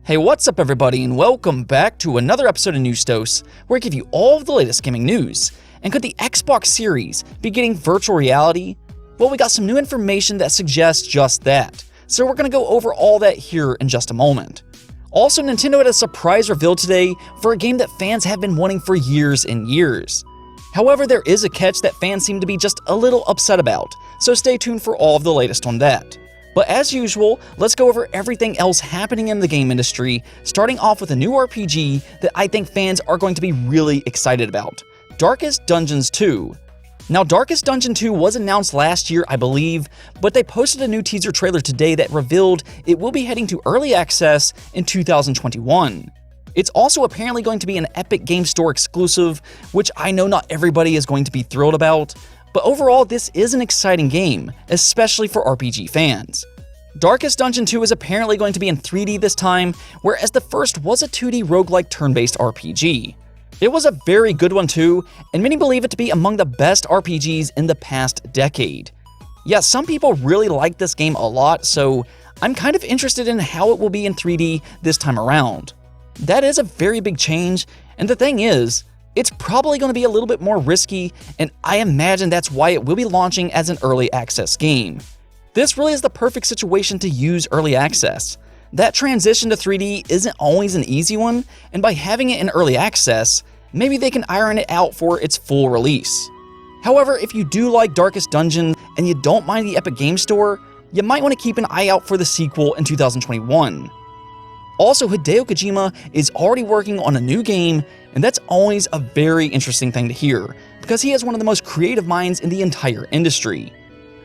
Hey, what's up everybody, and welcome back to another episode of News Dose, where I give you all of the latest gaming news. And could the Xbox Series be getting virtual reality? Well, we got some new information that suggests just that, so we're going to go over all that here in just a moment. Also, Nintendo had a surprise reveal today for a game that fans have been wanting for years and years. However, there is a catch that fans seem to be just a little upset about, so stay tuned for all of the latest on that. But as usual, let's go over everything else happening in the game industry, starting off with a new RPG that I think fans are going to be really excited about: Darkest Dungeons 2. Now, Darkest Dungeon 2 was announced last year, I believe, but they posted a new teaser trailer today that revealed it will be heading to early access in 2021. It's also apparently going to be an Epic Game Store exclusive, which I know not everybody is going to be thrilled about. But overall, this is an exciting game, especially for RPG fans. Darkest Dungeon 2 is apparently going to be in 3D this time, whereas the first was a 2D roguelike turn-based RPG. It was a very good one too, and many believe it to be among the best RPGs in the past decade. Yeah, some people really like this game a lot, so I'm kind of interested in how it will be in 3D this time around. That is a very big change, and the thing is, it's probably going to be a little bit more risky, and I imagine that's why it will be launching as an early access game. This really is the perfect situation to use early access. That transition to 3D isn't always an easy one, and by having it in early access, maybe they can iron it out for its full release. However, if you do like Darkest Dungeon and you don't mind the Epic Game Store, you might want to keep an eye out for the sequel in 2021. Also, Hideo Kojima is already working on a new game, and that's always a very interesting thing to hear, because he is one of the most creative minds in the entire industry.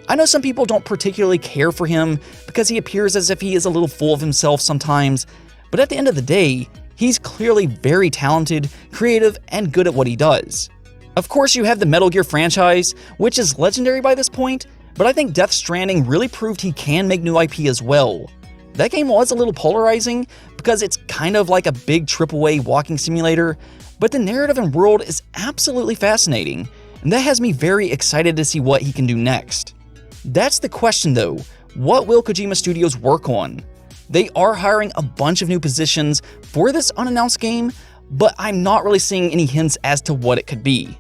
I know some people don't particularly care for him because he appears as if he is a little full of himself sometimes, but at the end of the day, he's clearly very talented, creative, and good at what he does. Of course, you have the Metal Gear franchise, which is legendary by this point, but I think Death Stranding really proved he can make new IP as well. That game was a little polarizing because it's kind of like a big AAA walking simulator, but the narrative and world is absolutely fascinating, and that has me very excited to see what he can do next. That's the question though: what will Kojima Studios work on? They are hiring a bunch of new positions for this unannounced game, but I'm not really seeing any hints as to what it could be.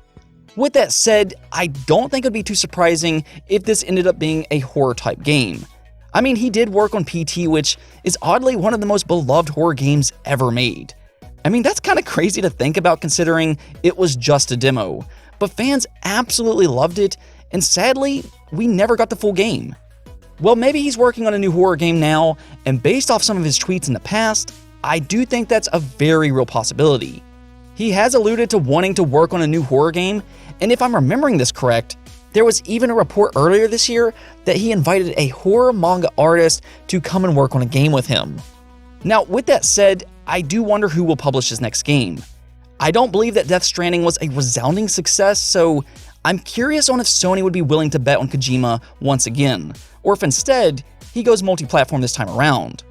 With that said, I don't think it would be too surprising if this ended up being a horror type game. I mean, he did work on PT, which is oddly one of the most beloved horror games ever made. I mean, that's kind of crazy to think about considering it was just a demo, but fans absolutely loved it, and sadly, we never got the full game. Well, maybe he's working on a new horror game now, and based off some of his tweets in the past, I do think that's a very real possibility. He has alluded to wanting to work on a new horror game, and if I'm remembering this correct, there was even a report earlier this year that he invited a horror manga artist to come and work on a game with him. Now, with that said, I do wonder who will publish his next game. I don't believe that Death Stranding was a resounding success, so I'm curious on if Sony would be willing to bet on Kojima once again, or if instead, he goes multi-platform this time around.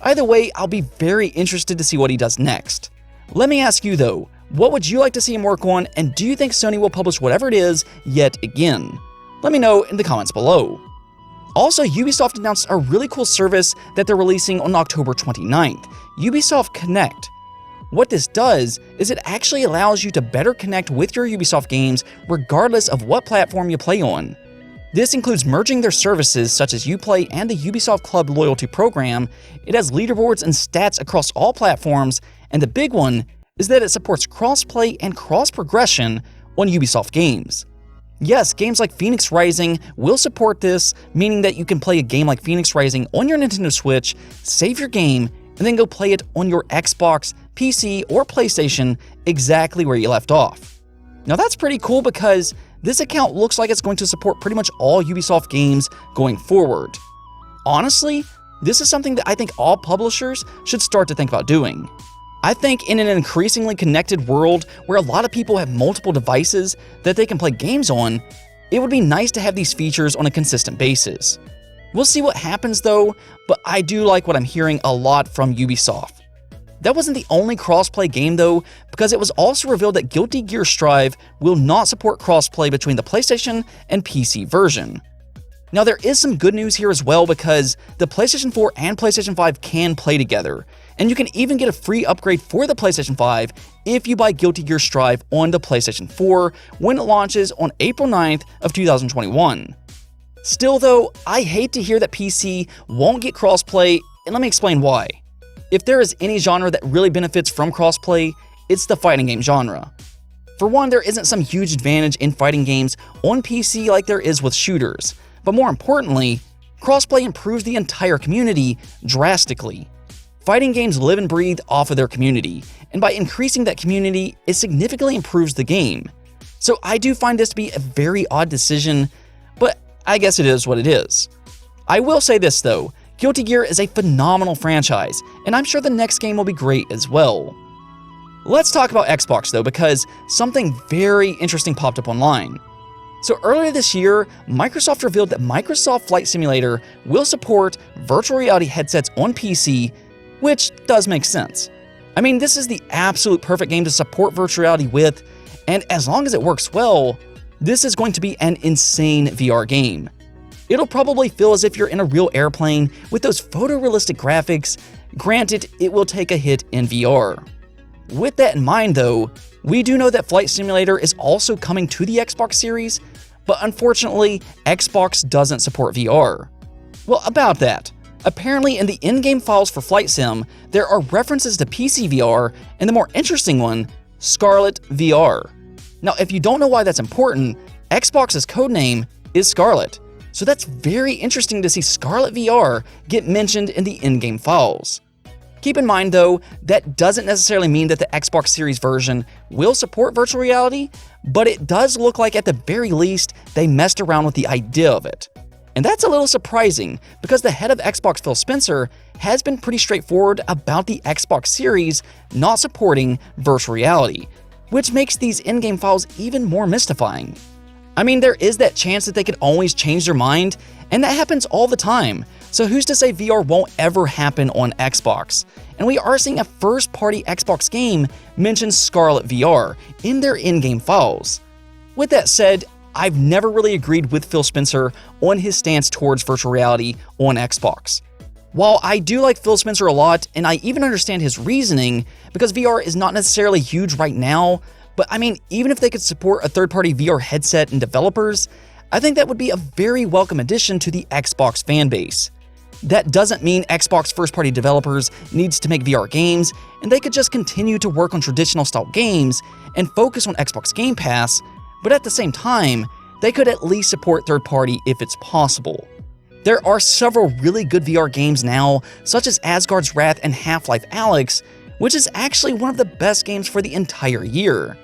Either way, I'll be very interested to see what he does next. Let me ask you though, what would you like to see him work on, and do you think Sony will publish whatever it is yet again? Let me know in the comments below. Also, Ubisoft announced a really cool service that they're releasing on October 29th, Ubisoft Connect. What this does is it actually allows you to better connect with your Ubisoft games regardless of what platform you play on. This includes merging their services such as Uplay and the Ubisoft Club loyalty program. It has leaderboards and stats across all platforms, and the big one is that it supports cross-play and cross-progression on Ubisoft games. Yes, games like Phoenix Rising will support this, meaning that you can play a game like Phoenix Rising on your Nintendo Switch, save your game, and then go play it on your Xbox, PC, or PlayStation exactly where you left off. Now that's pretty cool because this account looks like it's going to support pretty much all Ubisoft games going forward. Honestly, this is something that I think all publishers should start to think about doing. I think in an increasingly connected world where a lot of people have multiple devices that they can play games on, it would be nice to have these features on a consistent basis. We'll see what happens though, but I do like what I'm hearing a lot from Ubisoft. That wasn't the only crossplay game though, because it was also revealed that Guilty Gear Strive will not support crossplay between the PlayStation and PC version. Now there is some good news here as well because the PlayStation 4 and PlayStation 5 can play together, And you can even get a free upgrade for the PlayStation 5 if you buy Guilty Gear Strive on the PlayStation 4 when it launches on April 9th of 2021. Still though, I hate to hear that PC won't get crossplay, and let me explain why. If there is any genre that really benefits from crossplay, it's the fighting game genre. For one, there isn't some huge advantage in fighting games on PC like there is with shooters, but more importantly, crossplay improves the entire community drastically. Fighting games live and breathe off of their community, and by increasing that community, it significantly improves the game. So I do find this to be a very odd decision, but I guess it is what it is. I will say this though, Guilty Gear is a phenomenal franchise, and I'm sure the next game will be great as well. Let's talk about Xbox though, because something very interesting popped up online. So earlier this year, Microsoft revealed that Microsoft Flight Simulator will support virtual reality headsets on PC, which does make sense. I mean, this is the absolute perfect game to support virtual reality with, and as long as it works well, this is going to be an insane VR game. It'll probably feel as if you're in a real airplane with those photorealistic graphics. Granted, it will take a hit in VR. With that in mind though, we do know that Flight Simulator is also coming to the Xbox Series, but unfortunately, Xbox doesn't support VR. Well, about that, apparently in the in-game files for Flight Sim, there are references to PC VR, and the more interesting one, Scarlet VR. Now, if you don't know why that's important, Xbox's codename is Scarlet, so that's very interesting to see Scarlet VR get mentioned in the in-game files. Keep in mind though, that doesn't necessarily mean that the Xbox Series version will support virtual reality, but it does look like at the very least they messed around with the idea of it. And that's a little surprising because the head of Xbox, Phil Spencer, has been pretty straightforward about the Xbox Series not supporting virtual reality, which makes these in-game files even more mystifying. I mean, there is that chance that they could always change their mind, and that happens all the time. So who's to say VR won't ever happen on Xbox? And we are seeing a first-party Xbox game mention Scarlet VR in their in-game files. With that said, I've never really agreed with Phil Spencer on his stance towards virtual reality on Xbox. While I do like Phil Spencer a lot, and I even understand his reasoning, because VR is not necessarily huge right now, but I mean, even if they could support a third-party VR headset and developers, I think that would be a very welcome addition to the Xbox fanbase. That doesn't mean Xbox first-party developers needs to make VR games, and they could just continue to work on traditional style games and focus on Xbox Game Pass, but at the same time, they could at least support third-party if it's possible. There are several really good VR games now, such as Asgard's Wrath and Half-Life Alyx, which is actually one of the best games for the entire year.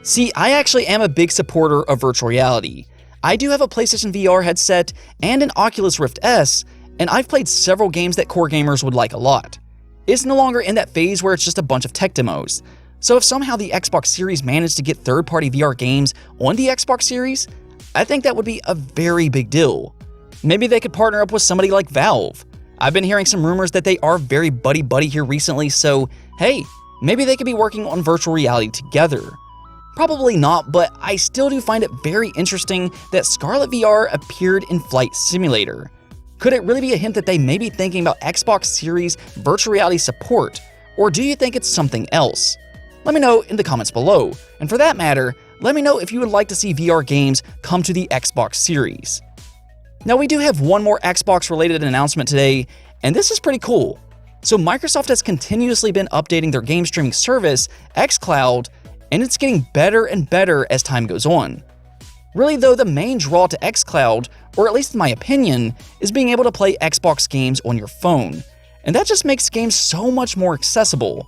See, I actually am a big supporter of virtual reality. I do have a PlayStation VR headset and an Oculus Rift S, and I've played several games that core gamers would like a lot. It's no longer in that phase where it's just a bunch of tech demos. So if somehow the Xbox Series managed to get third-party VR games on the Xbox Series, I think that would be a very big deal. Maybe they could partner up with somebody like Valve. I've been hearing some rumors that they are very buddy-buddy here recently, so hey, maybe they could be working on virtual reality together. Probably not, but I still do find it very interesting that Scarlet VR appeared in Flight Simulator. Could it really be a hint that they may be thinking about Xbox Series virtual reality support, or do you think it's something else? Let me know in the comments below, and for that matter, let me know if you would like to see VR games come to the Xbox Series. Now we do have one more Xbox related announcement today, and this is pretty cool. So Microsoft has continuously been updating their game streaming service, Xcloud, and it's getting better and better as time goes on. Really though, the main draw to Xcloud, or at least in my opinion, is being able to play Xbox games on your phone, and that just makes games so much more accessible.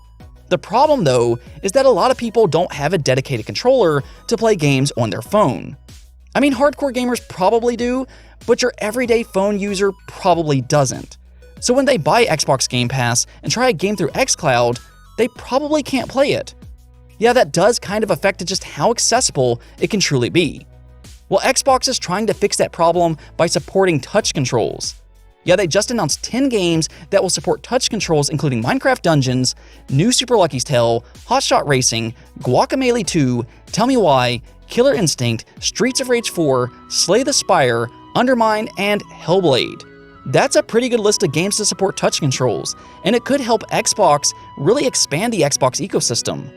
The problem though, is that a lot of people don't have a dedicated controller to play games on their phone. I mean, hardcore gamers probably do, but your everyday phone user probably doesn't. So when they buy Xbox Game Pass and try a game through Xcloud, they probably can't play it. Yeah, that does kind of affect just how accessible it can truly be. Well, Xbox is trying to fix that problem by supporting touch controls. Yeah, they just announced 10 games that will support touch controls, including Minecraft Dungeons, New Super Lucky's Tale, Hot Shot Racing, Guacamelee 2, Tell Me Why, Killer Instinct, Streets of Rage 4, Slay the Spire, Undermine, and Hellblade. That's a pretty good list of games to support touch controls, and it could help Xbox really expand the Xbox ecosystem.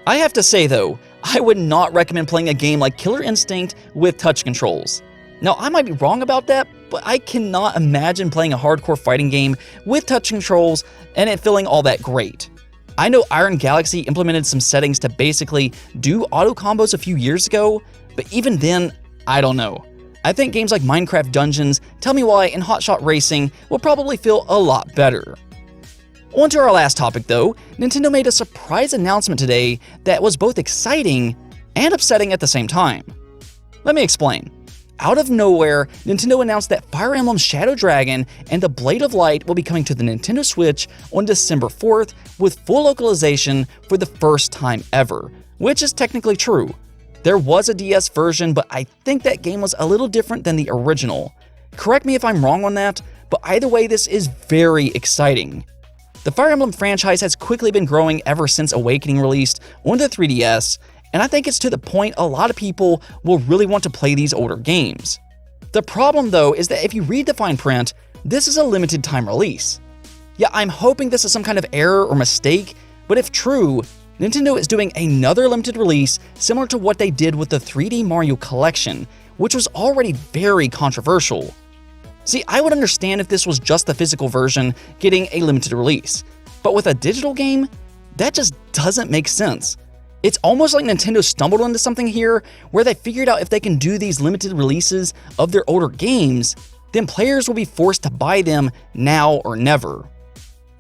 I have to say though, I would not recommend playing a game like Killer Instinct with touch controls. Now, I might be wrong about that, but I cannot imagine playing a hardcore fighting game with touch controls and it feeling all that great. I know Iron Galaxy implemented some settings to basically do auto combos a few years ago, but even then, I don't know. I think games like Minecraft Dungeons, Tell Me Why, and Hot Shot Racing will probably feel a lot better. On to our last topic though, Nintendo made a surprise announcement today that was both exciting and upsetting at the same time. Let me explain. Out of nowhere, Nintendo announced that Fire Emblem Shadow Dragon and the Blade of Light will be coming to the Nintendo Switch on December 4th with full localization for the first time ever, which is technically true. There was a DS version, but I think that game was a little different than the original. Correct me if I'm wrong on that, but either way, this is very exciting. The Fire Emblem franchise has quickly been growing ever since Awakening released on the 3DS, and I think it's to the point a lot of people will really want to play these older games. The problem though is that if you read the fine print, this is a limited time release. Yeah, I'm hoping this is some kind of error or mistake, but if true, Nintendo is doing another limited release similar to what they did with the 3D Mario Collection, which was already very controversial. See, I would understand if this was just the physical version getting a limited release, but with a digital game, that just doesn't make sense. It's almost like Nintendo stumbled into something here where they figured out if they can do these limited releases of their older games, then players will be forced to buy them now or never.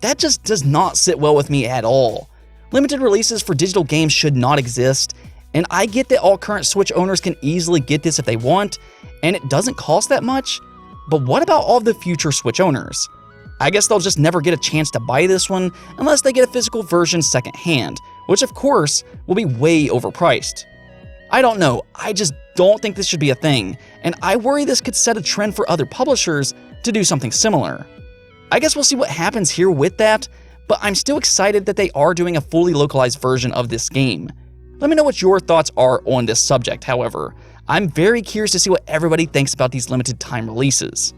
That just does not sit well with me at all. Limited releases for digital games should not exist, and I get that all current Switch owners can easily get this if they want, and it doesn't cost that much, but what about all of the future Switch owners? I guess they'll just never get a chance to buy this one unless they get a physical version secondhand, which of course will be way overpriced. I don't know, I just don't think this should be a thing, and I worry this could set a trend for other publishers to do something similar. I guess we'll see what happens here with that, but I'm still excited that they are doing a fully localized version of this game. Let me know what your thoughts are on this subject, however. I'm very curious to see what everybody thinks about these limited time releases.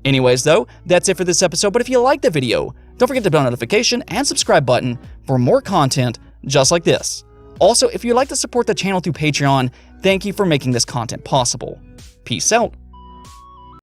Anyways though, that's it for this episode, but if you liked the video, don't forget the bell notification and subscribe button for more content just like this. Also, if you'd like to support the channel through Patreon, thank you for making this content possible. Peace out.